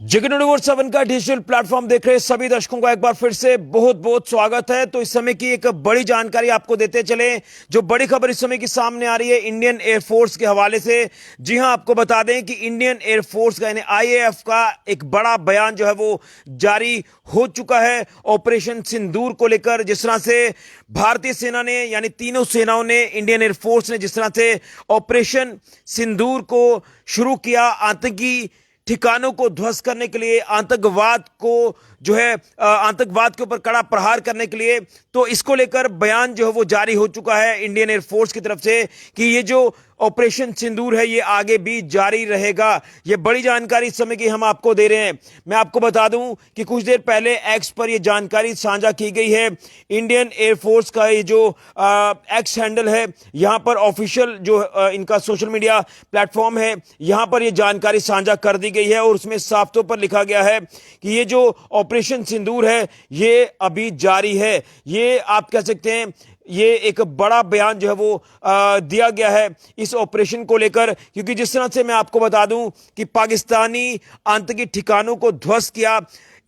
जिगन 7 का digital platform देख रहे सभी दर्शकों का एक बार फिर से बहुत बहुत स्वागत है। तो इस समय की एक बड़ी जानकारी आपको देते चले। जो बड़ी खबर इस समय की सामने आ रही है इंडियन एयरफोर्स के हवाले से। जी हां, आपको बता दें कि इंडियन एयरफोर्स का यानी आईएएफ का एक बड़ा बयान जो है वो जारी हो चुका है ऑपरेशन सिंदूर को लेकर। जिस तरह से भारतीय सेना ने यानी तीनों सेनाओं ने, इंडियन एयरफोर्स ने जिस तरह से ऑपरेशन सिंदूर को शुरू किया, आतंकी ठिकानों को ध्वस्त करने के लिए, आतंकवाद को जो है आतंकवाद के ऊपर कड़ा प्रहार करने के लिए, तो इसको लेकर बयान जो है वो जारी हो चुका है इंडियन एयरफोर्स की तरफ से कि ये जो ऑपरेशन सिंदूर है ये आगे भी जारी रहेगा। ये बड़ी जानकारी इस समय की हम आपको दे रहे हैं। मैं आपको बता दूं कि कुछ देर पहले एक्स पर ये जानकारी साझा की गई है। इंडियन एयरफोर्स का ये जो एक्स हैंडल है, यहां पर ऑफिशियल जो इनका सोशल मीडिया प्लेटफॉर्म है, यहां पर ये जानकारी साझा कर दी गई है और उसमें साफ तौर पर लिखा गया है कि ये जो ऑपरेशन सिंदूर है ये अभी जारी है। ये आप कह सकते हैं ये एक बड़ा बयान जो है वो दिया गया है इस ऑपरेशन को लेकर, क्योंकि जिस तरह से मैं आपको बता दूं कि पाकिस्तानी आतंकी ठिकानों को ध्वस्त किया,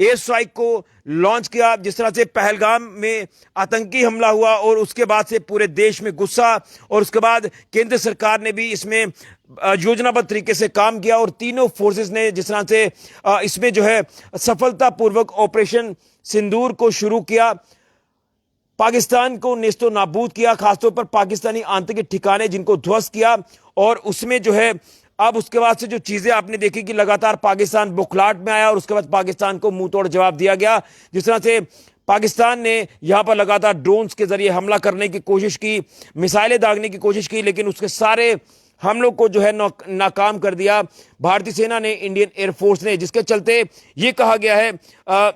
एयर स्ट्राइक को लॉन्च किया, जिस तरह से पहलगाम में आतंकी हमला हुआ और उसके बाद से पूरे देश में गुस्सा, और उसके बाद केंद्र सरकार ने भी इसमें योजनाबद्ध तरीके से काम किया और तीनों फोर्सेस ने जिस तरह से इसमें जो है सफलतापूर्वक ऑपरेशन सिंदूर को शुरू किया, पाकिस्तान को नेस्तो नाबूद किया, खासतौर पर पाकिस्तानी आतंकी ठिकाने जिनको ध्वस्त किया। और उसमें जो है अब उसके बाद से जो चीजें आपने देखी कि लगातार पाकिस्तान बुखलाहट में आया और उसके बाद पाकिस्तान को मुंह तोड़ जवाब दिया गया। जिस तरह से पाकिस्तान ने यहां पर लगातार ड्रोन्स के जरिए हमला करने की कोशिश की, मिसाइलें दागने की कोशिश की, लेकिन उसके सारे हमलों को जो है नाकाम कर दिया भारतीय सेना ने, इंडियन एयरफोर्स ने, जिसके चलते यह कहा गया है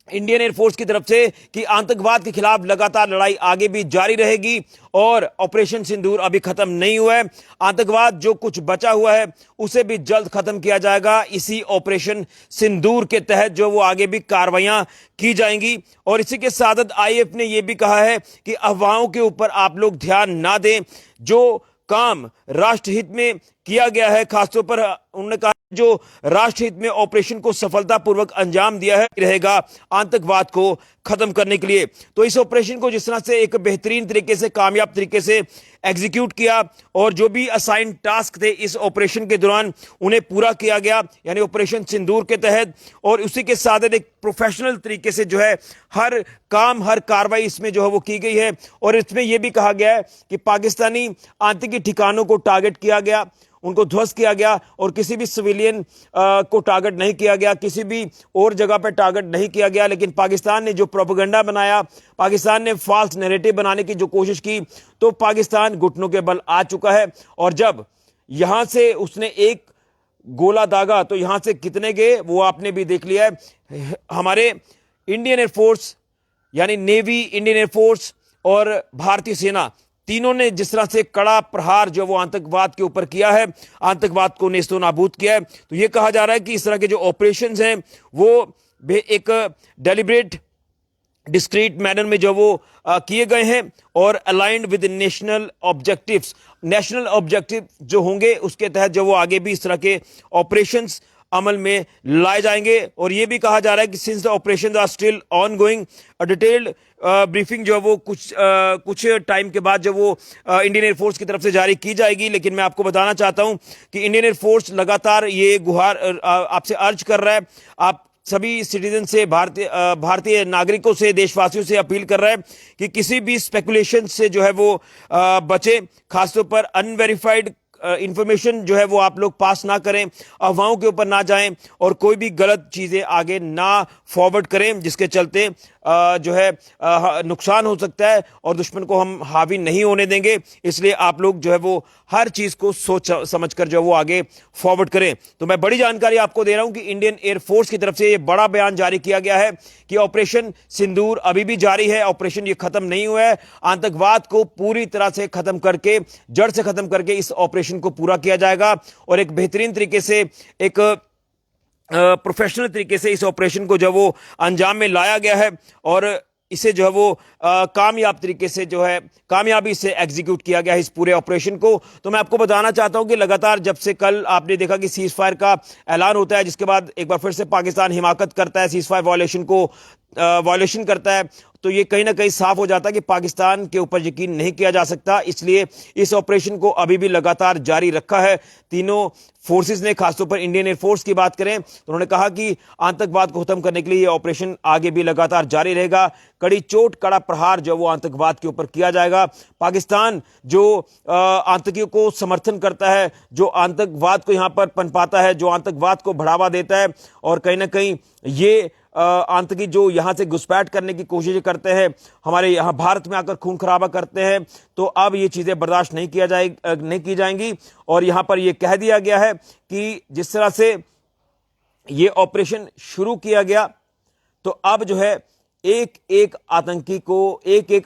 इंडियन एयरफोर्स की तरफ से कि आतंकवाद के खिलाफ लगातार लड़ाई आगे भी जारी रहेगी और ऑपरेशन सिंदूर अभी खत्म नहीं हुआ है। आतंकवाद जो कुछ बचा हुआ है उसे भी जल्द खत्म किया जाएगा। इसी ऑपरेशन सिंदूर के तहत जो वो आगे भी कार्रवाइयां की जाएंगी। और इसी के साथ आईएएफ ने यह भी कहा है कि अफवाहों के ऊपर आप लोग ध्यान ना दें। जो काम राष्ट्रहित में किया गया है, खासतौर पर उन्होंने कहा जो राष्ट्रहित में ऑपरेशन को सफलतापूर्वक अंजाम दिया है रहेगा आतंकवाद को खत्म करने के लिए। तो इस ऑपरेशन को जिस तरह से एक बेहतरीन तरीके से, कामयाब तरीके से एग्जीक्यूट किया और जो भी असाइन टास्क थे इस ऑपरेशन के दौरान उन्हें पूरा किया गया, यानी ऑपरेशन सिंदूर के तहत। और उसी के साथ एक प्रोफेशनल तरीके से जो है हर काम, हर कार्रवाई इसमें जो है वो की गई है। और इसमें यह भी कहा गया है कि पाकिस्तानी आतंकी ठिकानों को टारगेट किया गया, उनको ध्वस्त किया गया और किसी भी सिविलियन को टारगेट नहीं किया गया, किसी भी और जगह पर टारगेट नहीं किया गया। लेकिन पाकिस्तान ने जो प्रोपेगेंडा बनाया, पाकिस्तान ने फॉल्स नैरेटिव बनाने की जो कोशिश की, तो पाकिस्तान घुटनों के बल आ चुका है। और जब यहां से उसने एक गोला दागा तो यहां से कितने गए वो आपने भी देख लिया है। हमारे इंडियन एयरफोर्स यानी नेवी, इंडियन एयरफोर्स और भारतीय सेना तीनों ने जिस तरह से कड़ा प्रहार जो वो आतंकवाद के ऊपर किया है, आतंकवाद को नेस्तो नाबूद किया है। तो ये कहा जा रहा है कि इस तरह के जो ऑपरेशंस हैं वो एक डेलिब्रेट डिस्क्रीट मैनर में जो वो किए गए हैं और aligned with national objectives, national objective जो होंगे उसके तहत जो वो आगे भी इस तरह के ऑपरेशंस अमल में लाए जाएंगे। और यह भी कहा जा रहा है कि since the operation are still on going, detailed briefing जो है वो कुछ टाइम के बाद जो वो इंडियन एयरफोर्स की तरफ से जारी की जाएगी। लेकिन मैं आपको बताना चाहता हूं कि इंडियन एयरफोर्स लगातार ये गुहार आपसे अर्ज कर रहा है, आप सभी सिटीजन से, भारतीय नागरिकों से, देशवासियों से अपील कर रहा है कि किसी भी स्पेकुलेशन से जो है वो बचे, खासतौर पर अनवेरिफाइड इंफॉर्मेशन जो है वो आप लोग पास ना करें, अफवाहों के ऊपर ना जाएं और कोई भी गलत चीजें आगे ना फॉरवर्ड करें जिसके चलते जो है नुकसान हो सकता है और दुश्मन को हम हावी नहीं होने देंगे। इसलिए आप लोग जो है वो हर चीज को सोच समझकर जो है वो आगे फॉरवर्ड करें। तो मैं बड़ी जानकारी आपको दे रहा हूं कि इंडियन एयरफोर्स की तरफ से ये बड़ा बयान जारी किया गया है कि ऑपरेशन सिंदूर अभी भी जारी है, ऑपरेशन ये खत्म नहीं हुआ है। आतंकवाद को पूरी तरह से खत्म करके, जड़ से खत्म करके इस ऑपरेशन को पूरा किया जाएगा और एक बेहतरीन तरीके से, एक प्रोफेशनल तरीके से इस ऑपरेशन को जब वो अंजाम में लाया गया है। और इसे जो है वो कामयाब तरीके से जो है कामयाबी से एग्जीक्यूट किया गया है इस पूरे ऑपरेशन को। तो मैं आपको बताना चाहता हूं कि लगातार जब से कल आपने देखा कि सीज फायर का ऐलान होता है, जिसके बाद एक बार फिर से पाकिस्तान हिमाकत करता है, सीज फायर वॉयलेशन करता है, तो ये कहीं ना कहीं साफ हो जाता है कि पाकिस्तान के ऊपर यकीन नहीं किया जा सकता। इसलिए इस ऑपरेशन को अभी भी लगातार जारी रखा है तीनों फोर्सेस ने। खासतौर पर इंडियन एयरफोर्स की बात करें तो उन्होंने कहा कि आतंकवाद को खत्म करने के लिए यह ऑपरेशन आगे भी लगातार जारी रहेगा। कड़ी चोट कड़ा प्रहार जो वो आतंकवाद के ऊपर किया जाएगा। पाकिस्तान जो आतंकियों को समर्थन करता है, जो आतंकवाद को यहां पर पनपाता है, जो आतंकवाद को बढ़ावा देता है, और कहीं ना कहीं ये आतंकी जो यहां से घुसपैठ करने की कोशिश करते हैं, हमारे यहां भारत में आकर खून खराबा करते हैं, तो अब ये चीजें बर्दाश्त नहीं की जाएंगी। और यहां पर यह कह दिया गया है कि जिस तरह से ये ऑपरेशन शुरू किया गया, तो अब जो है एक एक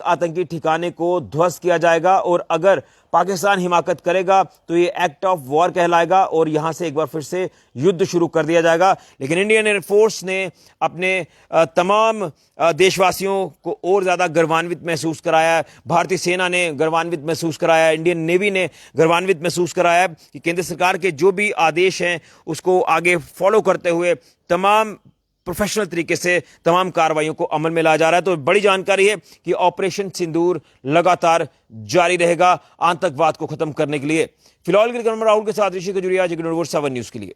आतंकी ठिकाने को ध्वस्त किया जाएगा, और अगर पाकिस्तान हिमाकत करेगा तो ये एक्ट ऑफ वॉर कहलाएगा और यहां से एक बार फिर से युद्ध शुरू कर दिया जाएगा। लेकिन इंडियन एयरफोर्स ने अपने तमाम देशवासियों को और ज्यादा गर्वान्वित महसूस कराया, भारतीय सेना ने गर्वान्वित महसूस कराया, इंडियन नेवी ने गर्वान्वित महसूस कराया कि केंद्र सरकार के जो भी आदेश हैं उसको आगे फॉलो करते हुए तमाम प्रोफेशनल तरीके से तमाम कार्रवाइयों को अमल में लाया जा रहा है। तो बड़ी जानकारी है कि ऑपरेशन सिंदूर लगातार जारी रहेगा आतंकवाद को खत्म करने के लिए। फिलहाल के राहुल के साथ ऋषि खजुरिया, 7 न्यूज के लिए।